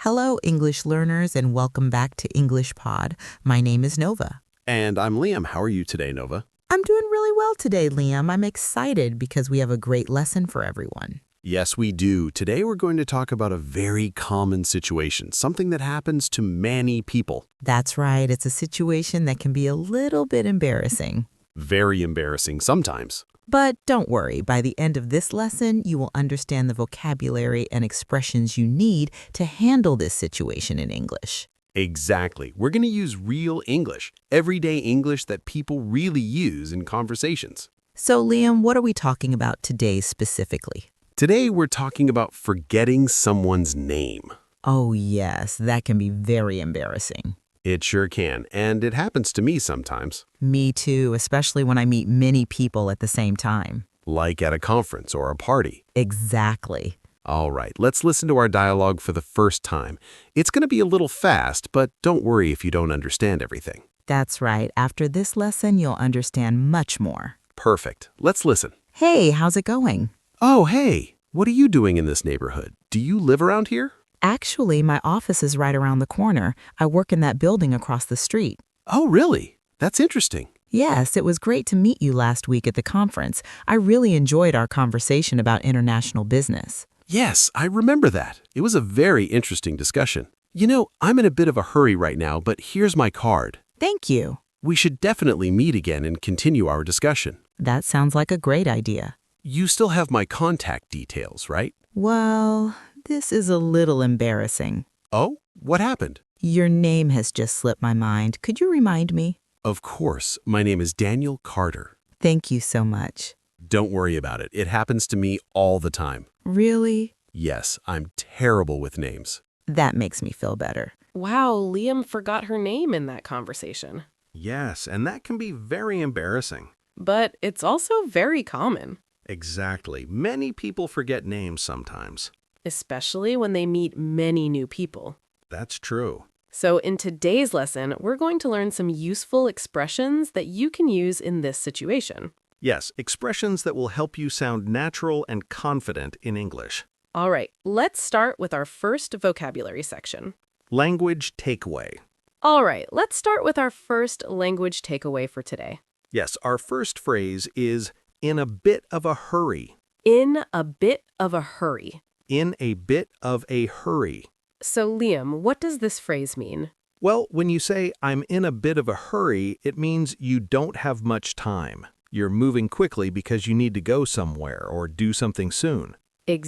Hello, English learners, and welcome back to English Pod. My name is Nova. And I'm Liam. How are you today, Nova? I'm doing really well today, Liam. I'm excited because we have a great lesson for everyone. Yes, we do. Today we're going to talk about a very common situation, something that happens to many people. That's right. It's a situation that can be a little bit embarrassing. Very embarrassing sometimes. But don't worry, by the end of this lesson, you will understand the vocabulary and expressions you need to handle this situation in English. Exactly. We're going to use real English, everyday English that people really use in conversations. So, Liam, what are we talking about today specifically? Today we're talking about forgetting someone's name. Oh, yes, that can be very embarrassing. It sure can, and it happens to me sometimes. Me too, especially when I meet many people at the same time. Like at a conference or a party. Exactly. All right, let's listen to our dialogue for the first time. It's going to be a little fast, but don't worry if you don't understand everything. That's right. After this lesson, you'll understand much more. Perfect. Let's listen. Hey, how's it going? Oh, hey, what are you doing in this neighborhood? Do you live around here? Actually, my office is right around the corner. I work in that building across the street. Oh, really? That's interesting. Yes, it was great to meet you last week at the conference. I really enjoyed our conversation about international business. Yes, I remember that. It was a very interesting discussion. You know, I'm in a bit of a hurry right now, but here's my card. Thank you. We should definitely meet again and continue our discussion. That sounds like a great idea. You still have my contact details, right? Well, this is a little embarrassing. Oh, what happened? Your name has just slipped my mind. Could you remind me? Of course, my name is Daniel Carter. Thank you so much. Don't worry about it. It happens to me all the time. Really? Yes, I'm terrible with names. That makes me feel better. Wow, Liam forgot her name in that conversation. Yes, and that can be very embarrassing. But it's also very common, Exactly. Many people forget names sometimes. especially when they meet many new people. That's true. So in today's lesson, we're going to learn some useful expressions that you can use in this situation. Yes, expressions that will help you sound natural and confident in English. All right, let's start with our first vocabulary section. Language takeaway. All right, let's start with our first language takeaway for today. Yes, our first phrase is in a bit of a hurry. In a bit of a hurry. In a bit of a hurry. So Liam, what does this phrase mean? Well, when you say I'm in a bit of a hurry, it means you don't have much time. You're moving quickly because you need to go somewhere or do something soon.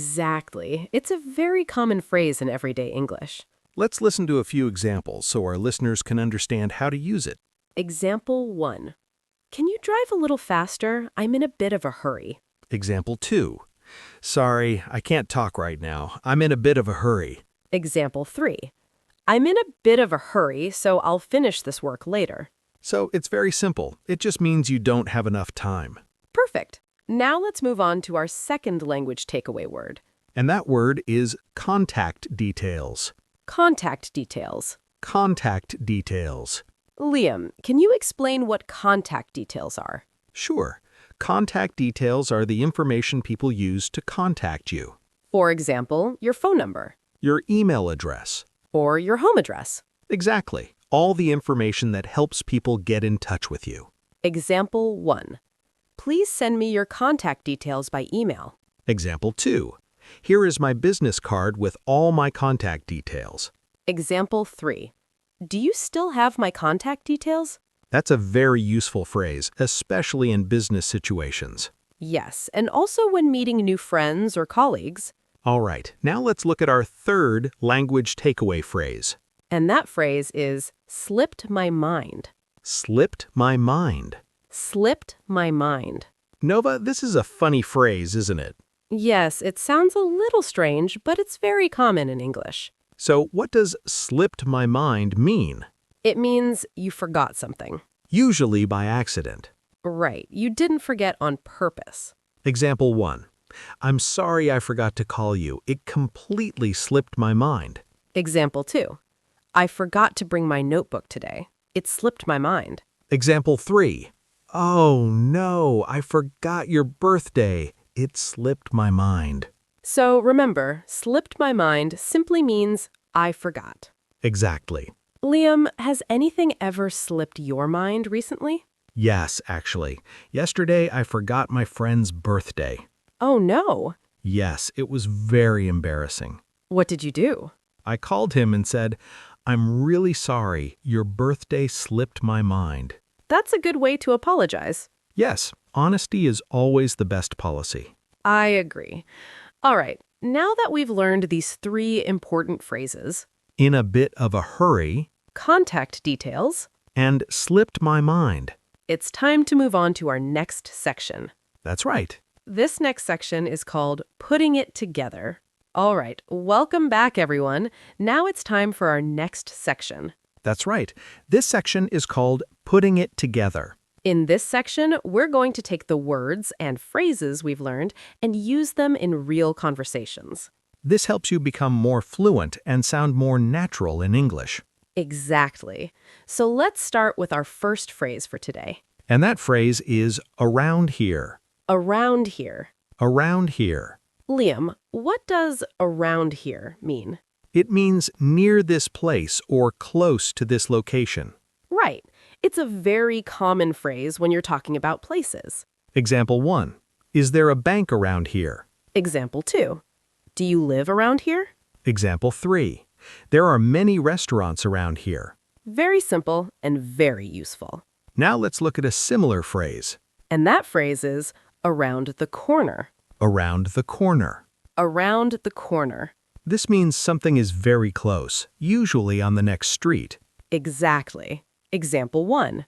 Exactly. It's a very common phrase in everyday English. Let's listen to a few examples so our listeners can understand how to use it. Example 1. Can you drive a little faster? I'm in a bit of a hurry. Example 2. Sorry, I can't talk right now. I'm in a bit of a hurry. Example 3. I'm in a bit of a hurry, so I'll finish this work later. So it's very simple. It just means you don't have enough time. Perfect. Now let's move on to our second language takeaway word. And that word is contact details. Contact details. Contact details. Liam, can you explain what contact details are? Sure. Contact details are the information people use to contact you. For example, your phone number Your email address. or your home address. Exactly. All the information that helps people get in touch with you. Example 1. Please send me your contact details by email. Example 2. Here is my business card with all my contact details. Example 3. Do you still have my contact details? That's a very useful phrase, especially in business situations. Yes, and also when meeting new friends or colleagues. All right, now let's look at our third language takeaway phrase. And that phrase is slipped my mind. Slipped my mind. Slipped my mind. Nova, this is a funny phrase, isn't it? Yes, it sounds a little strange, but it's very common in English. So what does slipped my mind mean? It means you forgot something. Usually by accident. Right, you didn't forget on purpose. Example 1. I'm sorry I forgot to call you. It completely slipped my mind. Example 2. I forgot to bring my notebook today. It slipped my mind. Example 3. Oh no, I forgot your birthday. It slipped my mind. So remember, slipped my mind simply means I forgot. Exactly. Liam, has anything ever slipped your mind recently? Yes, actually. Yesterday, I forgot my friend's birthday. Oh no. Yes, it was very embarrassing. What did you do? I called him and said, "I'm really sorry. Your birthday slipped my mind." That's a good way to apologize. Yes, honesty is always the best policy. I agree. All right, now that we've learned these 3 important phrases, In a bit of a hurry contact details, and slipped my mind. it's time to move on to our next section. That's right. This next section is called Putting It Together. All right, welcome back, everyone. Now it's time for our next section. That's right. This section is called Putting It Together. In this section, we're going to take the words and phrases we've learned and use them in real conversations. This helps you become more fluent and sound more natural in English. Exactly. So let's start with our first phrase for today. And that phrase is around here. Around here. Around here. Liam, what does around here mean? It means near this place or close to this location. Right. It's a very common phrase when you're talking about places. Example 1. Is there a bank around here? Example 2. Do you live around here? Example 3. There are many restaurants around here. Very simple and very useful. Now let's look at a similar phrase. And that phrase is around the corner. Around the corner. Around the corner. This means something is very close, usually on the next street. Exactly. Example 1.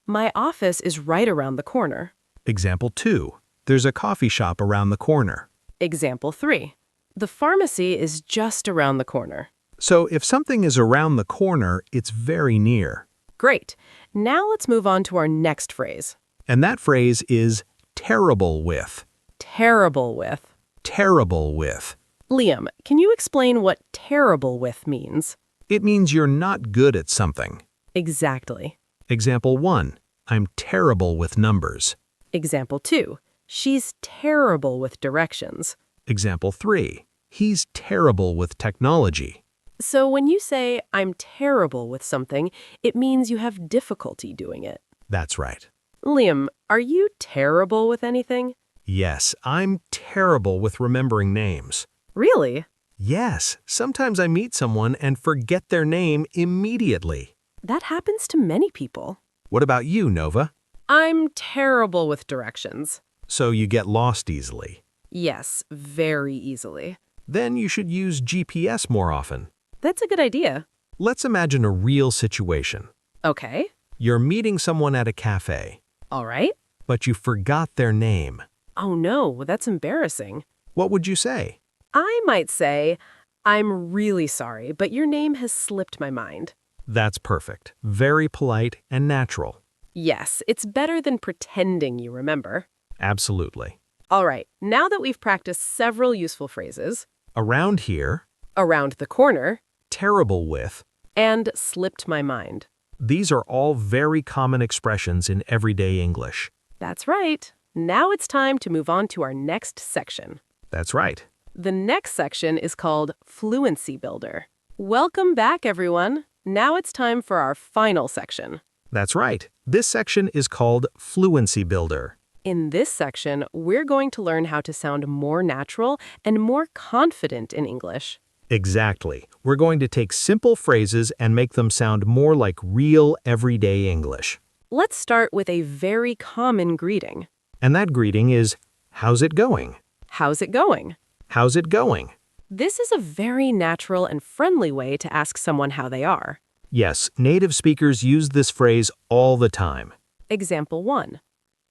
My office is right around the corner. Example 2. There's a coffee shop around the corner. Example 3. The pharmacy is just around the corner. So if something is around the corner, it's very near. Great. Now let's move on to our next phrase. And that phrase is terrible with. Terrible with. Terrible with. Liam, can you explain what terrible with means? It means you're not good at something. Exactly. Example 1. I'm terrible with numbers. Example 2. She's terrible with directions. Example 3. He's terrible with technology. So when you say, I'm terrible with something, it means you have difficulty doing it. That's right. Liam, are you terrible with anything? Yes, I'm terrible with remembering names. Really? Yes, sometimes I meet someone and forget their name immediately. That happens to many people. What about you, Nova? I'm terrible with directions. So you get lost easily. Yes, very easily. Then you should use GPS more often. That's a good idea. Let's imagine a real situation. Okay. You're meeting someone at a cafe, All right. but you forgot their name. Oh no, that's embarrassing. What would you say? I might say, I'm really sorry, but your name has slipped my mind. That's perfect. Very polite and natural. Yes, it's better than pretending you remember. Absolutely. All right, now that we've practiced several useful phrases, Around here, around the corner, terrible with, and slipped my mind. these are all very common expressions in everyday English. That's right. Now it's time to move on to our next section. That's right. The next section is called Fluency Builder. Welcome back, everyone. Now it's time for our final section. That's right. This section is called Fluency Builder. In this section, we're going to learn how to sound more natural and more confident in English. Exactly. We're going to take simple phrases and make them sound more like real everyday English. Let's start with a very common greeting. And that greeting is, how's it going? How's it going? How's it going? This is a very natural and friendly way to ask someone how they are. Yes, native speakers use this phrase all the time. Example 1.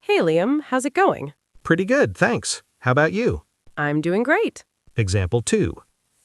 Hey, Liam, how's it going? Pretty good, thanks. How about you? I'm doing great. Example 2.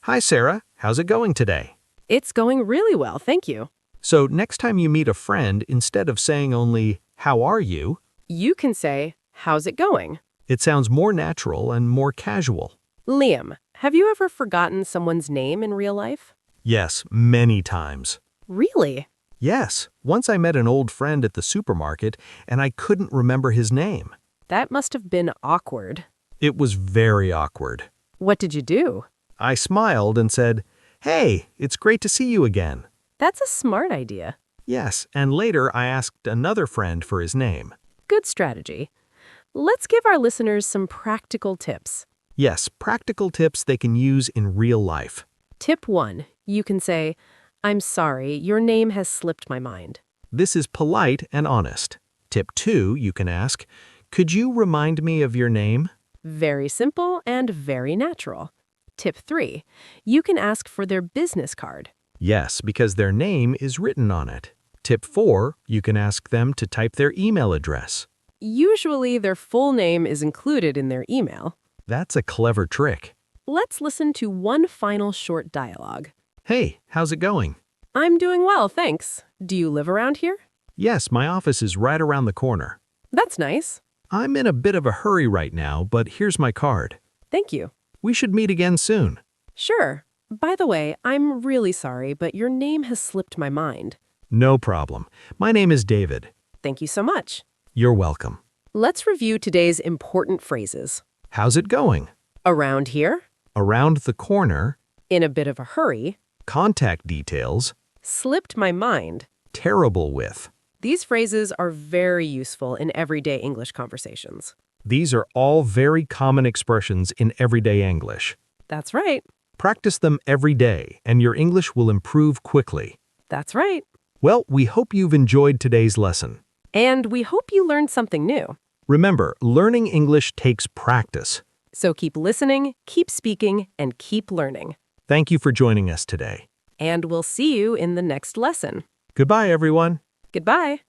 Hi, Sarah. How's it going today? It's going really well, thank you. So next time you meet a friend, instead of saying only, how are you? You can say, how's it going? It sounds more natural and more casual. Liam, have you ever forgotten someone's name in real life? Yes, many times. Really? Yes, once I met an old friend at the supermarket and I couldn't remember his name. That must have been awkward. It was very awkward. What did you do? I smiled and said, Hey, it's great to see you again. That's a smart idea. Yes, and later I asked another friend for his name. Good strategy. Let's give our listeners some practical tips. Yes, practical tips they can use in real life. Tip 1. You can say, I'm sorry, your name has slipped my mind. This is polite and honest. Tip 2, you can ask, could you remind me of your name? Very simple and very natural. Tip 3. You can ask for their business card. Yes, because their name is written on it. Tip 4, you can ask them to type their email address. Usually their full name is included in their email. That's a clever trick. Let's listen to one final short dialogue. Hey, how's it going? I'm doing well, thanks. Do you live around here? Yes, my office is right around the corner. That's nice. I'm in a bit of a hurry right now, but here's my card. Thank you. We should meet again soon. Sure. By the way, I'm really sorry, but your name has slipped my mind. No problem. My name is David. Thank you so much. You're welcome. Let's review today's important phrases. How's it going? Around here, Around the corner, in a bit of a hurry, contact details, slipped my mind. terrible with. These phrases are very useful in everyday English conversations. These are all very common expressions in everyday English. That's right. Practice them every day, and your English will improve quickly. That's right. Well, we hope you've enjoyed today's lesson. And we hope you learned something new. Remember, learning English takes practice. So keep listening, keep speaking, and keep learning. Thank you for joining us today. And we'll see you in the next lesson. Goodbye, everyone. Goodbye.